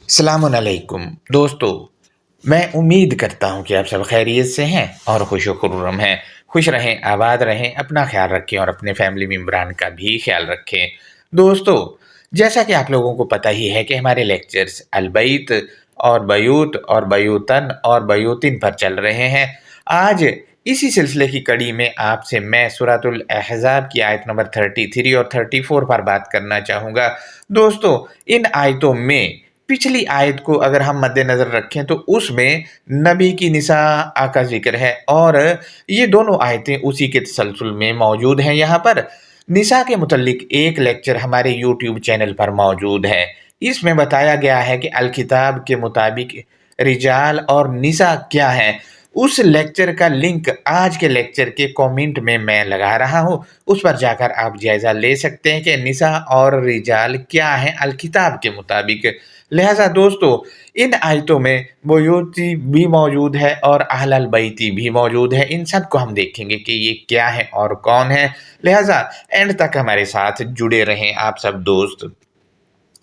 अस्सलामुअलैकुम दोस्तों। मैं उम्मीद करता हूँ कि आप सब खैरियत से हैं और खुश खुर्रम हैं। खुश रहें, आबाद रहें, अपना ख्याल रखें और अपने फैमिली मेम्बरान का भी ख्याल रखें। दोस्तों, जैसा कि आप लोगों को पता ही है कि हमारे लेक्चर्स अलबैत और बयूत और बयूतन और बयूतिन पर चल रहे हैं। आज इसी सिलसिले की कड़ी में आपसे मैं सूरतुल अहज़ाब की आयत नंबर 33 और 34 पर बात करना चाहूँगा। दोस्तों, इन आयतों में पिछली आयत को अगर हम मद्देनज़र रखें तो उसमें नबी की निसा का ज़िक्र है और ये दोनों आयतें उसी के तसलसल में मौजूद हैं। यहाँ पर निसा के मुतल्लिक एक लेक्चर हमारे यूट्यूब चैनल पर मौजूद है। इसमें बताया गया है कि अल किताब के मुताबिक रिजाल और निसा क्या है। उस लेक्चर का लिंक आज के लेक्चर के कमेंट में मैं लगा रहा हूँ, उस पर जाकर आप जायज़ा ले सकते हैं कि निसा और रिजाल क्या है अल किताब के मुताबिक। लिहाजा दोस्तों, इन आयतों में बुयूती भी मौजूद है और अहलल बैती भी मौजूद है। इन सब को हम देखेंगे कि ये क्या है और कौन है। लिहाजा एंड तक हमारे साथ जुड़े रहें आप सब दोस्त।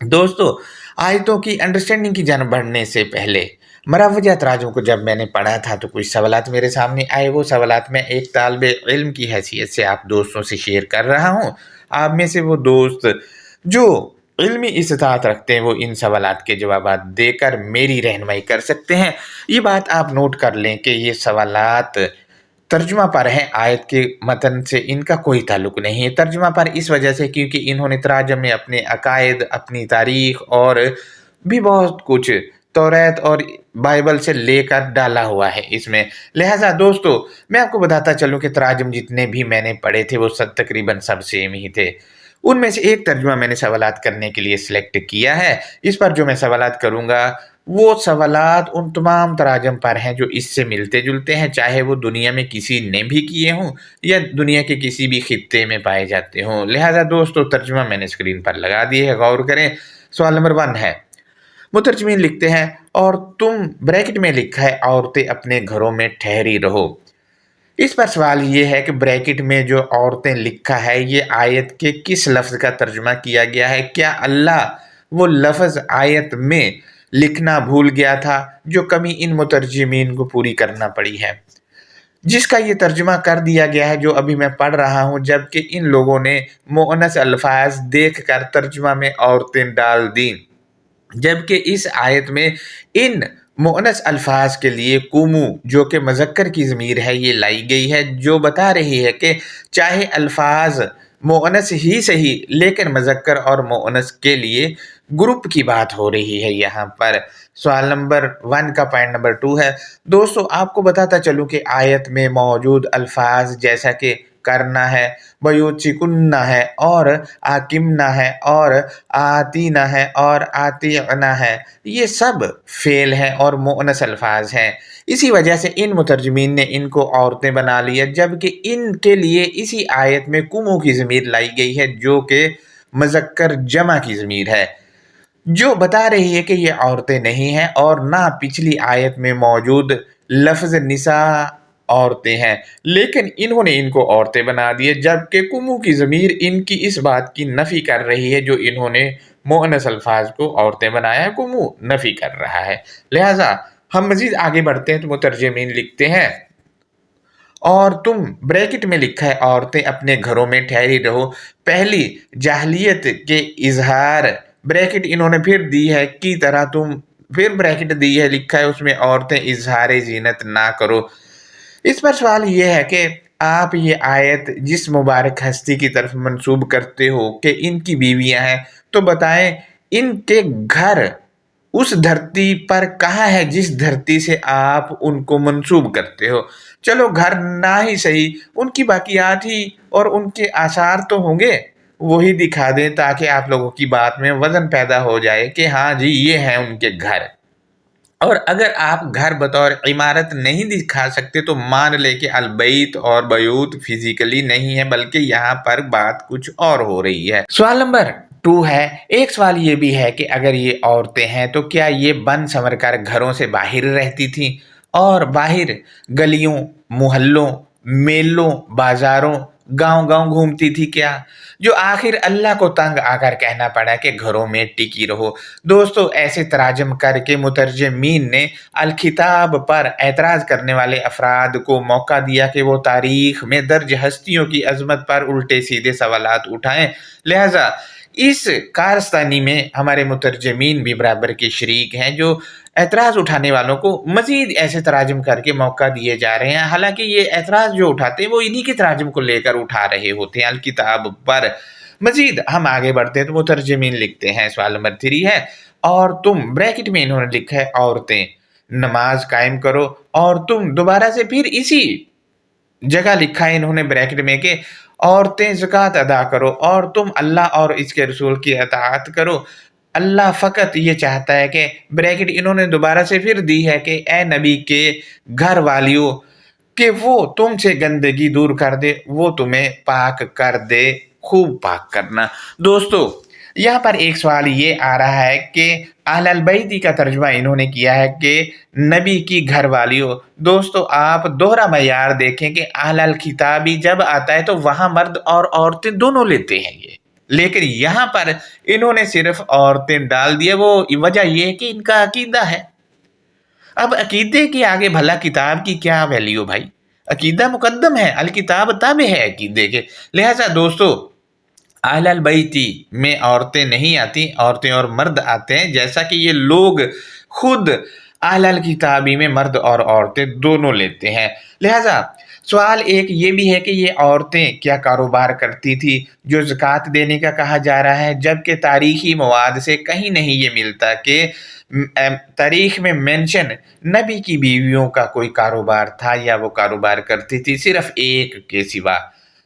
दोस्तों, आयतों की अंडरस्टैंडिंग की जानब बढ़ने से पहले मरवजा तराजों को जब मैंने पढ़ा था तो कुछ सवालात मेरे सामने आए। वो सवालात मैं एक तालिबे इल्म की हैसियत से आप दोस्तों से शेयर कर रहा हूँ। आप में से वो दोस्त जो इल्मी इस्तात रखते हैं वो इन सवालात के जवाबात देकर मेरी रहनुमाई कर सकते हैं। ये बात आप नोट कर लें कि ये सवालात तर्जुमा पर हैं, आयत के मतन से इनका कोई ताल्लुक नहीं है। तर्जुमा पर इस वजह से क्योंकि इन्होंने तराजम में अपने अकायद, अपनी तारीख और भी बहुत कुछ तौरात और बाइबल से लेकर डाला हुआ है इसमें। लिहाजा दोस्तों, मैं आपको बताता चलूँ कि तराजम जितने भी मैंने पढ़े थे वो सब तकरीबन सब सेम ही थे। उनमें से एक तर्जुमा मैंने सवालात करने के लिए सिलेक्ट किया है। इस पर जो मैं सवालात करूँगा वो सवालात उन तमाम तराजम पर हैं जो इससे मिलते-जुलते हैं, चाहे वो दुनिया में किसी ने भी किए हों या दुनिया के किसी भी खित्ते में पाए जाते हों। लिहाजा दोस्तों, तर्जुमा मैंने स्क्रीन पर लगा दिए है, गौर करें। सवाल नंबर 1 है, मुतरजमीन लिखते हैं और तुम ब्रैकेट में लिखा है औरतें अपने घरों में ठहरी रहो। इस पर सवाल ये है कि ब्रैकेट में जो औरतें लिखा है ये आयत के किस लफ्ज़ का तर्जुमा किया गया है? क्या अल्लाह वो लफ्ज़ आयत में लिखना भूल गया था जो कमी इन मुतरजमीन को पूरी करना पड़ी है, जिसका ये तर्जुमा कर दिया गया है जो अभी मैं पढ़ रहा हूँ, जबकि इन लोगों ने मुअन्नस अल्फाज देखकर तर्जुमा में औरतें डाल दी, जबकि इस आयत में इन मुअन्नस अल्फाज के लिए कुमू जो कि मुज़क्कर की ज़मीर है ये लाई गई है, जो बता रही है कि चाहे अल्फाज मुअन्नस ही सही लेकिन मुज़क्कर और मुअन्नस के लिए ग्रुप की बात हो रही है यहाँ पर। सवाल नंबर 1 का पॉइंट नंबर 2 है। दोस्तों, आपको बताता चलूँ कि आयत में मौजूद अल्फाज जैसा कि करना है, बयूचिकुन्ना है और आकिमना है और आतीना है और आतिअना है, ये सब फ़ेल हैं और मुअन्नस अल्फाज हैं। इसी वजह से इन मुतरजमीन ने इनको औरतें बना लिया, जबकि इनके लिए इसी आयत में कुमू की ज़मीर लाई गई है जो कि मुज़क्कर जमा की ज़मीर है, जो बता रही है कि ये औरतें नहीं हैं और ना पिछली आयत में मौजूद लफ्ज़ निसा औरतें हैं, लेकिन इन्होंने इनको औरतें बना दिए, जबकि कुमू की ज़मीर इनकी इस बात की नफ़ी कर रही है जो इन्होंने मुअन्नस अल्फाज को औरतें बनाया है, कुमू नफ़ी कर रहा है। लिहाजा हम मज़ीद आगे बढ़ते हैं तो मुतरजमीन लिखते हैं और तुम ब्रैकेट में लिखा है औरतें अपने घरों में ठहरी रहो। पहली जाहलियत के इजहार ब्रैकेट इन्होंने फिर दी है की तरह तुम फिर ब्रैकेट दी है, लिखा है उसमें औरतें इजहार जीनत ना करो। इस पर सवाल ये है कि आप ये आयत जिस मुबारक हस्ती की तरफ मंसूब करते हो कि इनकी बीवियां हैं, तो बताएं इनके घर उस धरती पर कहाँ है जिस धरती से आप उनको मंसूब करते हो। चलो घर ना ही सही, उनकी बाकियात ही और उनके आसार तो होंगे, वही दिखा दें ताकि आप लोगों की बात में वज़न पैदा हो जाए कि हाँ जी ये हैं उनके घर। और अगर आप घर बतौर इमारत नहीं दिखा सकते तो मान लें कि अलबैत और बयूत फिजिकली नहीं है, बल्कि यहाँ पर बात कुछ और हो रही है। सवाल नंबर 2 है। एक सवाल ये भी है कि अगर ये औरतें हैं तो क्या ये बन संवर कर घरों से बाहर रहती थीं और बाहर गलियों, मोहल्लों, मेलों, बाजारों गांव-गांव घूमती थी क्या? जो आखिर अल्लाह को तंग आकर कहना पड़ा कि घरों में टिकी रहो। दोस्तों ऐसे तराजम करके मुतरजमीन ने अल-किताब पर एतराज़ करने वाले अफराद को मौका दिया कि वो तारीख में दर्ज हस्तियों की अज़मत पर उल्टे-सीधे सवालात उठाएँ। लिहाज़ा इस कारस्तानी में हमारे मुतरजमीन भी बराबर के शरीक हैं, जो एतराज़ उठाने वालों को मज़ीद ऐसे तराजम करके मौका दिए जा रहे हैं। हालाँकि ये एतराज़ जो उठाते हैं वो इन्हीं के तराजम को लेकर उठा रहे होते हैं अल-किताब पर। मज़ीद हम आगे बढ़ते हैं तो मुतरजमीन लिखते हैं, सवाल नंबर 3 है, और तुम ब्रैकेट में इन्होंने लिखा है औरतें, नमाज कायम करो, और तुम दोबारा से फिर इसी जगह लिखा है इन्होंने ब्रैकेट में कि औरतें ज़कात अदा करो और तुम अल्लाह और इसके रसूल की अताअत करो। अल्लाह फ़कत ये चाहता है कि ब्रैकेट इन्होंने दोबारा से फिर दी है कि ए नबी के घर वालियों, कि वो तुमसे गंदगी दूर कर दे, वो तुम्हें पाक कर दे, खूब पाक करना। दोस्तों यहाँ पर एक सवाल ये आ रहा है कि अहलल बैती का तर्जुमा इन्होंने किया है कि नबी की घर वालियों। दोस्तों आप दोहरा मयार देखें कि अहलल किताबी जब आता है तो वहाँ मर्द और औरतें दोनों लेते हैं ये, लेकिन यहाँ पर इन्होंने सिर्फ औरतें डाल दिया। वो वजह ये है कि इनका अकीदा है। अब अकीदे के आगे भला किताब की क्या वैल्यू भाई? अकीदा मुकद्दम है, अल किताब ताबे है अकीदे के। लिहाजा दोस्तों अहलल बैती में औरतें नहीं आती, औरतें और मर्द आते हैं, जैसा कि ये लोग खुद अहलल किताबी में मर्द और औरतें दोनों लेते हैं। लिहाजा सवाल एक ये भी है कि ये औरतें क्या कारोबार करती थी जो ज़कात देने का कहा जा रहा है, जबकि तारीखी मवाद से कहीं नहीं ये मिलता कि तारीख में मेंशन नबी की बीवियों का कोई कारोबार था या वो कारोबार करती थी, सिर्फ एक के सिवा।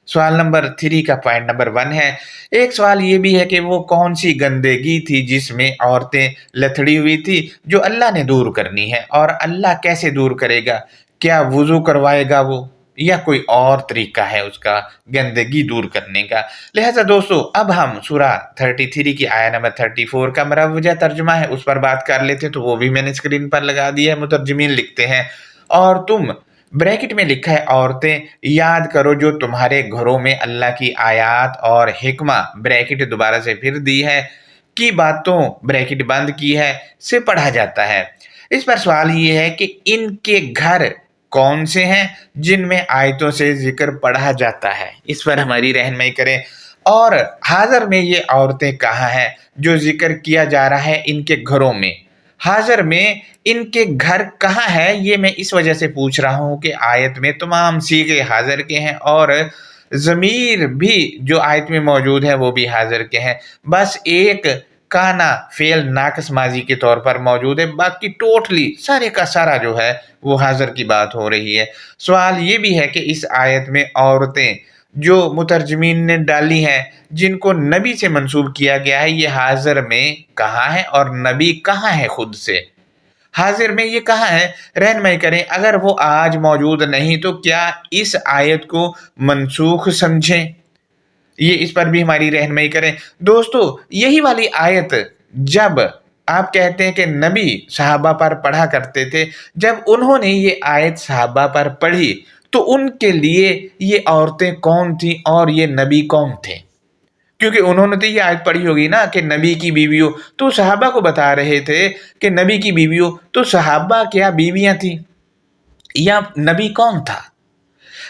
सवाल नंबर 3 का पॉइंट नंबर 1 है। एक सवाल ये भी है कि वो कौन सी गंदगी थी जिसमें औरतें लथड़ी हुई थी जो अल्लाह ने दूर करनी है, और अल्लाह कैसे दूर करेगा? क्या वुज़ू करवाएगा वो, या कोई और तरीका है उसका गंदगी दूर करने का? लिहाजा दोस्तों अब हम सूरा 33 की आया नंबर 34 का मुरव्वजा तर्जुमा है उस पर बात कर लेते हैं, तो वो भी मैंने स्क्रीन पर लगा दिया है। मुतरजमीन लिखते हैं, और तुम ब्रैकेट में लिखा है औरतें याद करो जो तुम्हारे घरों में अल्लाह की आयात और हिकमा ब्रैकेट दोबारा से फिर दी है की बातों ब्रैकेट बंद की है से पढ़ा जाता है। इस पर सवाल ये है कि इनके घर कौन से हैं जिनमें आयतों से जिक्र पढ़ा जाता है, इस पर हमारी रहनुमाई करें। और हाज़र में ये औरतें कहाँ हैं जो जिक्र किया जा रहा है इनके घरों में? हाज़र में इनके घर कहाँ है, ये मैं इस वजह से पूछ रहा हूँ कि आयत में तमाम सीगे हाज़र के हैं और ज़मीर भी जो आयत में मौजूद है वो भी हाज़र के हैं। बस एक काना फ़ेल नाक़िस माज़ी के तौर पर मौजूद है, बाकी टोटली सारे का सारा जो है वो हाज़र की बात हो रही है। सवाल ये भी है कि इस आयत में औरतें जो मुतरजमीन ने डाली हैं जिनको नबी से मंसूब किया गया है, ये हाज़र में कहाँ है और नबी कहाँ है खुद से? हाज़िर में ये कहाँ है? रहनुमाई करें। अगर वो आज मौजूद नहीं तो क्या इस आयत को मनसूख समझें? ये इस पर भी हमारी रहनुमाई करें। दोस्तों यही वाली आयत जब आप कहते हैं कि नबी सहाबा पर पढ़ा करते थे, जब उन्होंने ये आयत सहाबा पर पढ़ी तो उनके लिए ये औरतें कौन थी और ये नबी कौन थे? क्योंकि उन्होंने तो ये आयत पढ़ी होगी ना कि नबी की बीवियों, तो सहाबा को बता रहे थे कि नबी की बीवियों, तो सहाबा क्या बीवियां थी या नबी कौन था?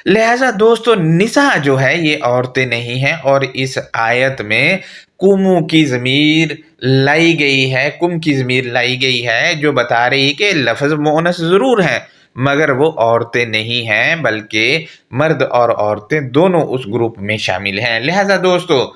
लिहाजा दोस्तों निसा जो है ये औरतें नहीं हैं, और इस आयत में कुमु की ज़मीर लाई गई है, कुम की ज़मीर लाई गई है जो बता रही है कि लफ्ज़ मुअन्नस ज़रूर है मगर वो औरतें नहीं हैं, बल्कि मर्द और औरतें दोनों उस ग्रुप में शामिल हैं। लिहाजा दोस्तों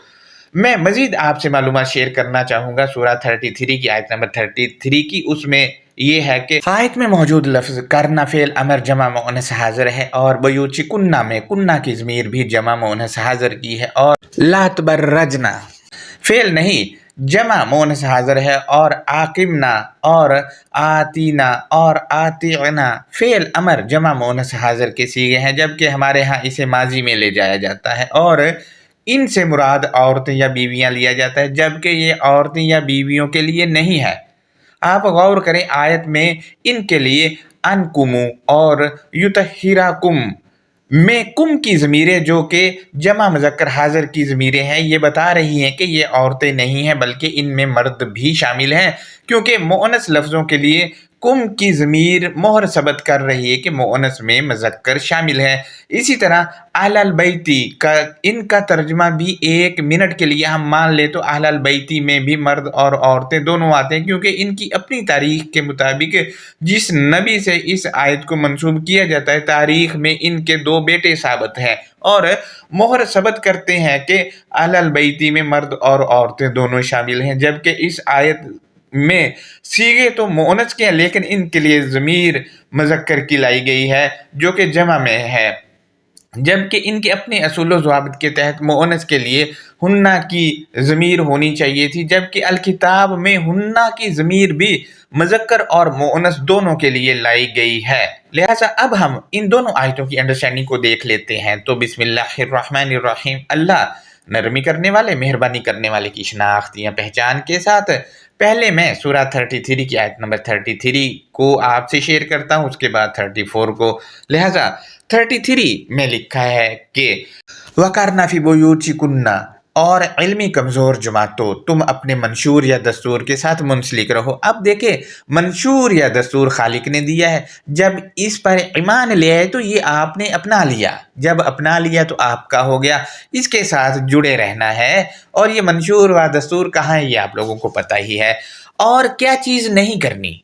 मैं मज़ीद आपसे मालूमात शेयर करना चाहूँगा सूरा 33 की आयत नंबर 33 की। उसमें ये है कि आयत में मौजूद लफ्ज़ करना फ़ेल अमर जमा मुअन्नस हाज़िर है, और बयूची कुन्ना में कुन्ना की ज़मीर भी जमा मुअन्नस हाज़िर की है, और लात बर्रजना फ़ेल नहीं जमा मुअन्नस हाज़िर है, और आकिमना और आतीना और आतिना फ़ेल अमर जमा मुअन्नस हाज़िर के सीगे हैं, जबकि हमारे यहाँ इसे माजी में ले जाया जाता है और इनसे मुराद औरतें या बीवियां लिया जाता है, जबकि ये औरतें या बीवियों के लिए नहीं है। आप गौर करें आयत में इनके लिए अनकुमु और युतहिराकुम में कुम की ज़मीरें जो कि जमा मुज़क्कर हाज़िर की ज़मीरें हैं, ये बता रही हैं कि ये औरतें नहीं हैं बल्कि इनमें मर्द भी शामिल हैं, क्योंकि मुअन्नस लफ्ज़ों के लिए कुम की ज़मीर मोहर सबत कर रही है कि मुअन्नस में मुज़क्कर शामिल है। इसी तरह अहलल बैती का इनका तर्जमा भी 1 मिनट के लिए हम मान लें तो अहलल बैती में भी मर्द और औरतें दोनों आते हैं, क्योंकि इनकी अपनी तारीख़ के मुताबिक जिस नबी से इस आयत को मंसूब किया जाता है, तारीख़ में इनके 2 बेटे साबित हैं और मोहर सबत करते हैं कि अहलल बैती में मर्द और औरतें दोनों शामिल हैं। जबकि इस आयत में सीगे तो मुअन्नस के हैं, लेकिन इनके लिए ज़मीर मुज़क्कर की लाई गई है जो कि जमा में है, जबकि इनके अपने असूल व ज़वाबित के तहत मुअन्नस के लिए हुन्ना की ज़मीर होनी चाहिए थी, जबकि अल-किताब में हुन्ना की ज़मीर भी मुज़क्कर और मुअन्नस दोनों के लिए लाई गई है। लिहाजा अब हम इन दोनों आयतों की अंडरस्टैंडिंग को देख लेते हैं। तो बिस्मिल्लाहिर्रहमानिर्रहीम, अल्लाह नरमी करने वाले, मेहरबानी करने वाले की शनाख्त या पहचान के साथ पहले मैं सूरा 33 की आयत नंबर 33 को आपसे शेयर करता हूँ, उसके बाद 34 को। लिहाजा 33 में लिखा है कि वक़रना फ़ी बुयूतिकुन्ना, और इल्मी कमज़ोर जमातों तुम अपने मंशूर या दस्तूर के साथ मुंसलिक रहो। अब देखें, मंशूर या दस्तूर खालिक ने दिया है, जब इस पर ईमान ले आए तो ये आपने अपना लिया, जब अपना लिया तो आपका हो गया, इसके साथ जुड़े रहना है। और ये मंशूर व दस्तूर कहाँ है ये आप लोगों को पता ही है। और क्या चीज़ नहीं करनी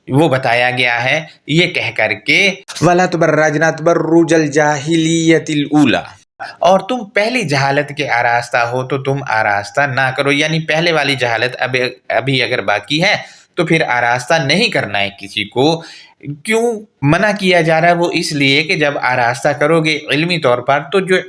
वो बताया गया है, ये कह करके वला तुबर्रजना तबर्रुजल जाहिलियतिल ऊला, और तुम पहली जहालत के आरास्ता हो तो तुम आरास्ता ना करो, यानी पहले वाली जहालत अभी अगर बाकी है तो फिर आरास्ता नहीं करना है किसी को। क्यों मना किया जा रहा है? वो इसलिए कि जब आरास्ता करोगे इल्मी तौर पर तो जो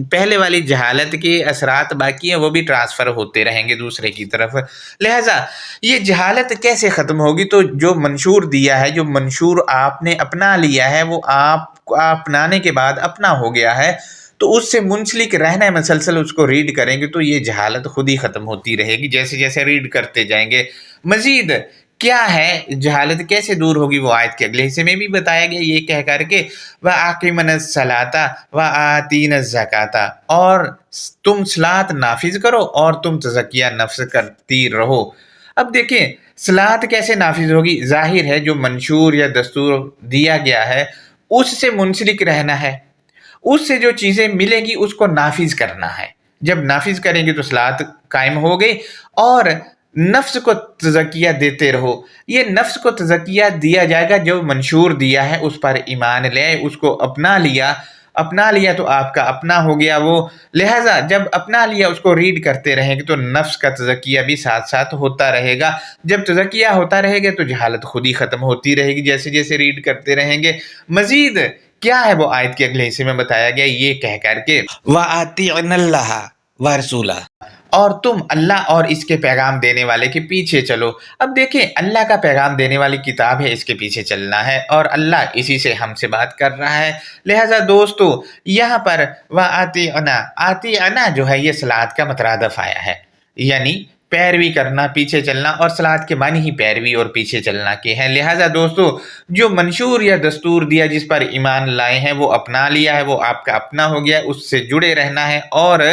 पहले वाली जहालत के असरात बाकी हैं वो भी ट्रांसफ़र होते रहेंगे दूसरे की तरफ। लिहाजा ये जहालत कैसे ख़त्म होगी? तो जो मंशूर दिया है, जो मंशूर आपने अपना लिया है, वो आप अपनाने के बाद अपना हो गया है, तो उससे मुंसलिक रहना है, मसलसल उसको रीड करेंगे तो ये जहालत खुद ही ख़त्म होती रहेगी जैसे जैसे रीड करते जाएंगे। मज़ीद क्या है जहालत कैसे दूर होगी, वो आयत के अगले हिस्से में भी बताया गया, ये कह करके व आक़िमनस सलाता व आतीनस ज़काता, और तुम सलात नाफिज करो और तुम तज़किया नफ्स करती रहो। अब देखें सलात कैसे नाफिज होगी? ज़ाहिर है जो मंशूर या दस्तूर दिया गया है उससे मुंसलिक रहना है, उससे जो चीज़ें मिलेंगी उसको नाफिज करना है। जब नाफिज करेंगे तो सलात कायम हो गई। और नफ्स को तज़किया देते रहो, ये नफ्स को तज़किया दिया जाएगा जो मंशूर दिया है उस पर ईमान ले आए, उसको अपना लिया तो आपका अपना हो गया वो। लिहाजा जब अपना लिया उसको रीड करते रहेंगे तो नफ्स का तज़किया भी साथ साथ होता रहेगा। जब तज़किया होता रहेगा तो जहालत खुद ही ख़त्म होती रहेगी जैसे जैसे रीड करते रहेंगे। मज़ीद क्या है वो आयत के अगले हिस्से में बताया गया, ये कह करके व अतीअन्नल्लाह व रसूला, और तुम अल्लाह और इसके पैगाम देने वाले के पीछे चलो। अब देखें अल्लाह का पैगाम देने वाली किताब है, इसके पीछे चलना है और अल्लाह इसी से हमसे बात कर रहा है। लिहाजा दोस्तों यहाँ पर व आती अना जो है ये सलात का मतरादफ आया है, यानी पैरवी करना, पीछे चलना, और सलात के मानी ही पैरवी और पीछे चलना के हैं। लिहाजा दोस्तों जो मंशूर या दस्तूर दिया जिस पर ईमान लाए हैं वो अपना लिया है, वो आपका अपना हो गया, उससे जुड़े रहना है। और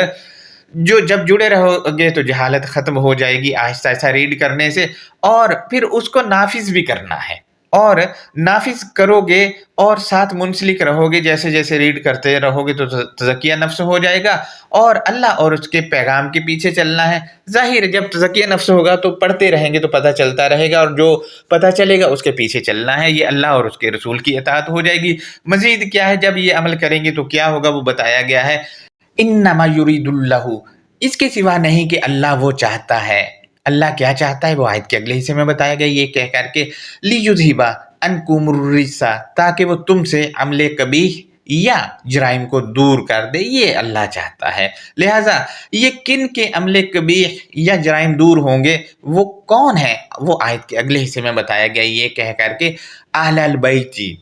जो जब जुड़े रहोगे तो जहालत ख़त्म हो जाएगी आहिस्ता आहिस्ता रीड करने से, और फिर उसको नाफिज भी करना है, और नाफिज करोगे और साथ मुंसलिक रहोगे, जैसे जैसे रीड करते रहोगे तो तज़किया नफ्स हो जाएगा। और अल्लाह और उसके पैगाम के पीछे चलना है। ज़ाहिर जब तज़किया नफ्स होगा तो पढ़ते रहेंगे तो पता चलता रहेगा, और जो पता चलेगा उसके पीछे चलना है, ये अल्लाह और उसके रसूल की इताअत हो जाएगी। मज़ीद क्या है, जब ये अमल करेंगे तो क्या होगा वो बताया गया है, इन्नमा युरीदुल्लाहु, इसके सिवा नहीं कि अल्लाह वो चाहता है। अल्लाह क्या चाहता है वो आयत के अगले हिस्से में बताया गया, ये कह करके लियुज़हिबा अनकुमुर्रिसा, ताकि वो तुमसे अमले कबीह या जराइम को दूर कर दे, ये अल्लाह चाहता है। लिहाजा ये किन के अमले कबीह या जराइम दूर होंगे, वो कौन है, वो आयत के अगले हिस्से में बताया गया, ये कह करके अहलल बैती,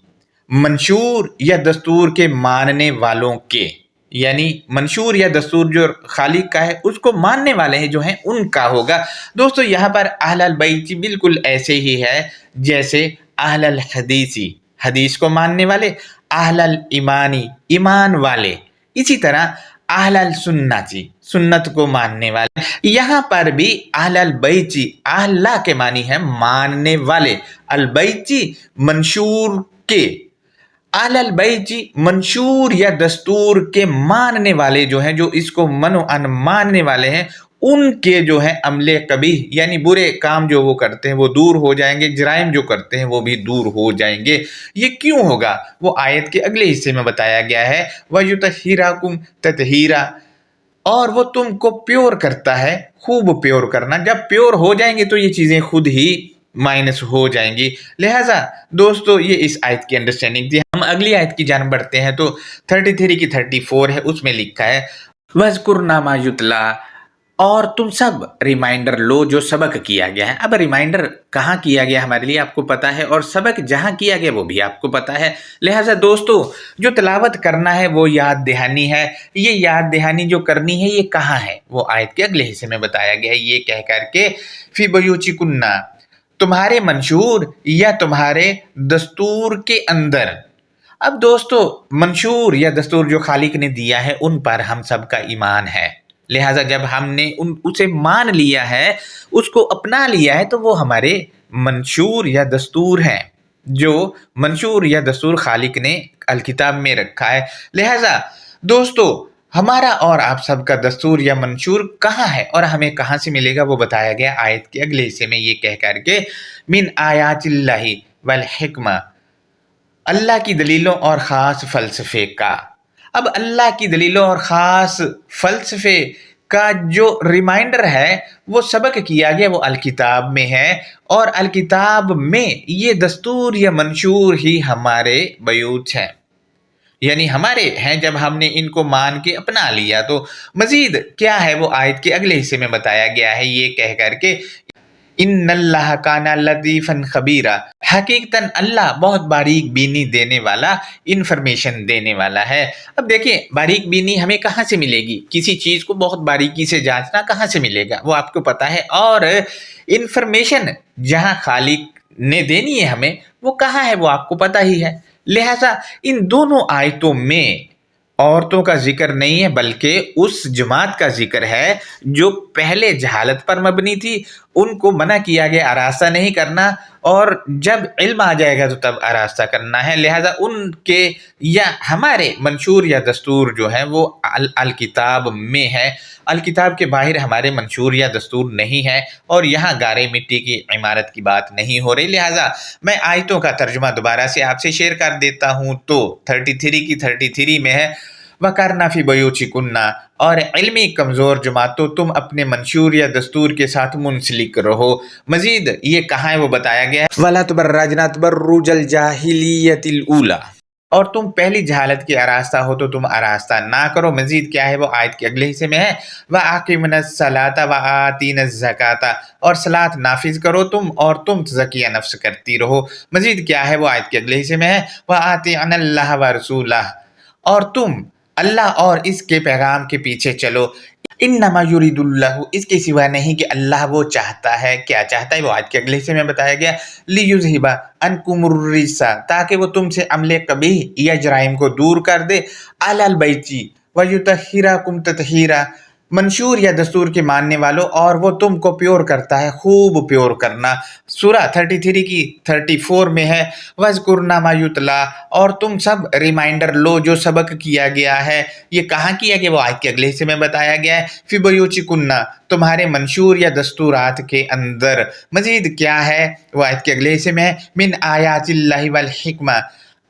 मंशूर या दस्तूर के मानने वालों के, यानी मंशूर या दस्तूर जो खालिक का है उसको मानने वाले हैं जो हैं उनका होगा। दोस्तों यहाँ पर अहलल बैती बिल्कुल ऐसे ही है जैसे अहलल हदीसी, हदीस को मानने वाले, अहलल ईमानी, ईमान वाले। इसी तरह अहलल सुन्नती, सुन्नत को मानने वाले। यहाँ पर भी अहलल बैती, अहला के मानी है मानने वाले, अल बैती मंशूर के, अहलल बैती मंशूर या दस्तूर के मानने वाले जो हैं, जो इसको मनो अन मानने वाले हैं, उनके जो है अमले कभी यानी बुरे काम जो वो करते हैं वो दूर हो जाएंगे, जराइम जो करते हैं वो भी दूर हो जाएंगे। ये क्यों होगा वो आयत के अगले हिस्से में बताया गया है, वयुतहिराकुम ततहीरा, और वो तुमको प्योर करता है, खूब प्योर करना। जब प्योर हो जाएंगे तो ये चीज़ें खुद ही माइनस हो जाएंगी। लिहाजा दोस्तों ये इस आयत की अंडरस्टैंडिंग थी। हम अगली आयत की जान बढ़ते हैं तो 33 की 34 है, उसमें लिखा है वज़कुरना मा युतला, और तुम सब रिमाइंडर लो जो सबक किया गया है। अब रिमाइंडर कहाँ किया गया हमारे लिए आपको पता है, और सबक जहाँ किया गया वो भी आपको पता है। लिहाजा दोस्तों जो तिलावत करना है वो याद दहानी है। ये याद दहानी जो करनी है ये कहाँ है वो आयत के अगले हिस्से में बताया गया है। ये कह करके फी बयूचिकुन्ना, तुम्हारे मंशूर या तुम्हारे दस्तूर के अंदर। अब दोस्तों मंशूर या दस्तूर जो खालिक ने दिया है उन पर हम सबका ईमान है। लिहाजा जब हमने उसे मान लिया है, उसको अपना लिया है, तो वो हमारे मंशूर या दस्तूर हैं, जो मंशूर या दस्तूर खालिक ने अलकिताब में रखा है। लिहाजा दोस्तों हमारा और आप सबका दस्तूर या मंशूर कहाँ है और हमें कहाँ से मिलेगा वो बताया गया आयत के अगले हिस्से में। ये कह करके मिन आयातिल्लाहि वल हिकमा, अल्लाह की दलीलों और ख़ास फ़लसफ़े का। अब अल्लाह की दलीलों और ख़ास फ़लसफ़े का जो रिमाइंडर है वो सबक किया गया वो अलकिताब में है, और अलकिताब में ये दस्तूर या मंशूर ही हमारे बयूत हैं, यानी हमारे हैं जब हमने इनको मान के अपना लिया। तो मज़ीद क्या है वो आयत के अगले हिस्से में बताया गया है, ये कह करके इन्नल्लाह काना लतीफ़न खबीरा, हकीकतन अल्लाह बहुत बारीक बीनी देने वाला, इन्फॉर्मेशन देने वाला है। अब देखिए बारीक बीनी हमें कहाँ से मिलेगी, किसी चीज़ को बहुत बारीकी से जांचना कहाँ से मिलेगा वो आपको पता है, और इन्फॉर्मेशन जहाँ खालिक ने देनी है हमें वो कहाँ है वो आपको पता ही है। लिहाजा इन दोनों आयतों में औरतों का जिक्र नहीं है बल्कि उस जमात का जिक्र है जो पहले जहालत पर मबनी थी, उनको मना किया गया आरास्ता नहीं करना, और जब इल्म आ जाएगा तो तब आरास्ता करना है। लिहाजा उनके या हमारे मंशूर या दस्तूर जो है वो अल-किताब में है, अल-किताब के बाहर हमारे मंशूर या दस्तूर नहीं है, और यहाँ गारे मिट्टी की इमारत की बात नहीं हो रही। लिहाजा मैं आयतों का तर्जुमा दोबारा से आपसे शेयर कर देता हूँ। तो 33 की 33 में है वकारना फी बयूचिकुन्ना, और इल्मी कमज़ोर जमातों तुम अपने मंशूर या दस्तूर के साथ मुंसलिक रहो। मजीद ये कहाँ है वो बताया गया है, वला तबर्रजना तबर्रुजल जाहिलियतिल ऊला, और तुम पहली जहालत की आरास्ता हो तो तुम आरास्ता ना करो। मजीद क्या है वो आयत के अगले हिस्से में है, व आकिमनस सलाता व आतीनस ज़काता, और सलात नाफिज करो तुम और तुम ज़किया नफ्स करती रहो। मजीद क्या है वो आयत के अगले हिस्से में है, व आतिअन्नल्लाह व रसूलह, और तुम अल्लाह और इसके पैगाम के पीछे चलो। इन्नमा युरिदुल्लाहु, इसके सिवा नहीं कि अल्लाह वो चाहता है, क्या चाहता है वो आज के अगले हिस्से में बताया गया, लियुज़हिबा अनकुमुर्रिसा, ताकि वो तुमसे अमले कबीह या जराइम को दूर कर दे, अलल बैती वयुतहिराकुम ततहीरा, मंशूर या दस्तूर के मानने वालों, और वो तुमको प्योर करता है, खूब प्योर करना। सूरा 33 की 34 में है वज़कुरना मा युतला, और तुम सब रिमाइंडर लो जो सबक किया गया है। ये कहाँ किया गया वो आयत के अगले हिस्से में बताया गया है, फी बयूचिकुन्ना, तुम्हारे मंशूर या दस्तूरात के अंदर। मजीद क्या है वो आयत के अगले हिस्से में है, मिन आयातिल्लाहि वल हिकमा,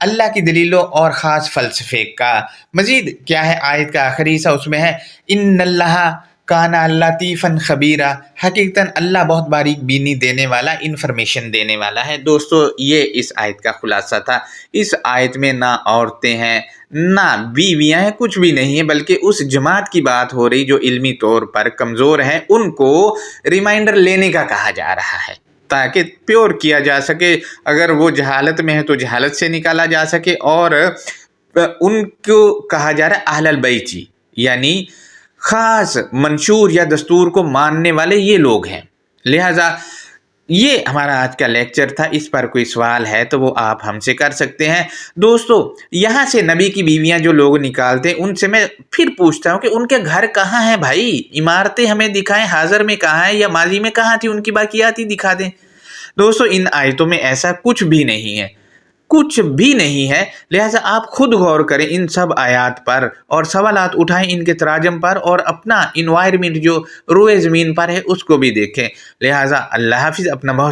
अल्लाह की दलीलों और ख़ास फ़लसफ़े का। मज़ीद क्या है आयत का आखिरी हिस्सा, उसमें है इन्नल्लाह काना लतीफ़न खबीरा, हकीकतन अल्लाह बहुत बारीक बीनी देने वाला, इन्फॉर्मेशन देने वाला है। दोस्तों ये इस आयत का खुलासा था। इस आयत में ना औरतें हैं ना बीवियाँ हैं, कुछ भी नहीं है, बल्कि उस जमात की बात हो रही जो इल्मी तौर पर कमज़ोर हैं, उनको रिमाइंडर लेने का कहा जा रहा है ताकि प्योर किया जा सके। अगर वो जहालत में है तो जहालत से निकाला जा सके, और उनको कहा जा रहा है अहलल बैती, यानी ख़ास मंशूर या दस्तूर को मानने वाले ये लोग हैं। लिहाजा ये हमारा आज का लेक्चर था। इस पर कोई सवाल है तो वो आप हमसे कर सकते हैं। दोस्तों, यहाँ से नबी की बीवियाँ जो लोग निकालते हैं उनसे मैं फिर पूछता हूँ कि उनके घर कहाँ हैं भाई? इमारतें हमें दिखाएं, हाज़िर में कहाँ है या माजी में कहाँ थी, उनकी बाकियात दिखा दें। दोस्तों, इन आयतों में ऐसा कुछ भी नहीं है, कुछ भी नहीं है। लिहाजा आप खुद गौर करें इन सब आयात पर और सवालात उठाएं इनके तराजम पर, और अपना इन्वायरमेंट जो रोए ज़मीन पर है उसको भी देखें। लिहाजा अल्लाह हाफ़िज़। अपना बहुत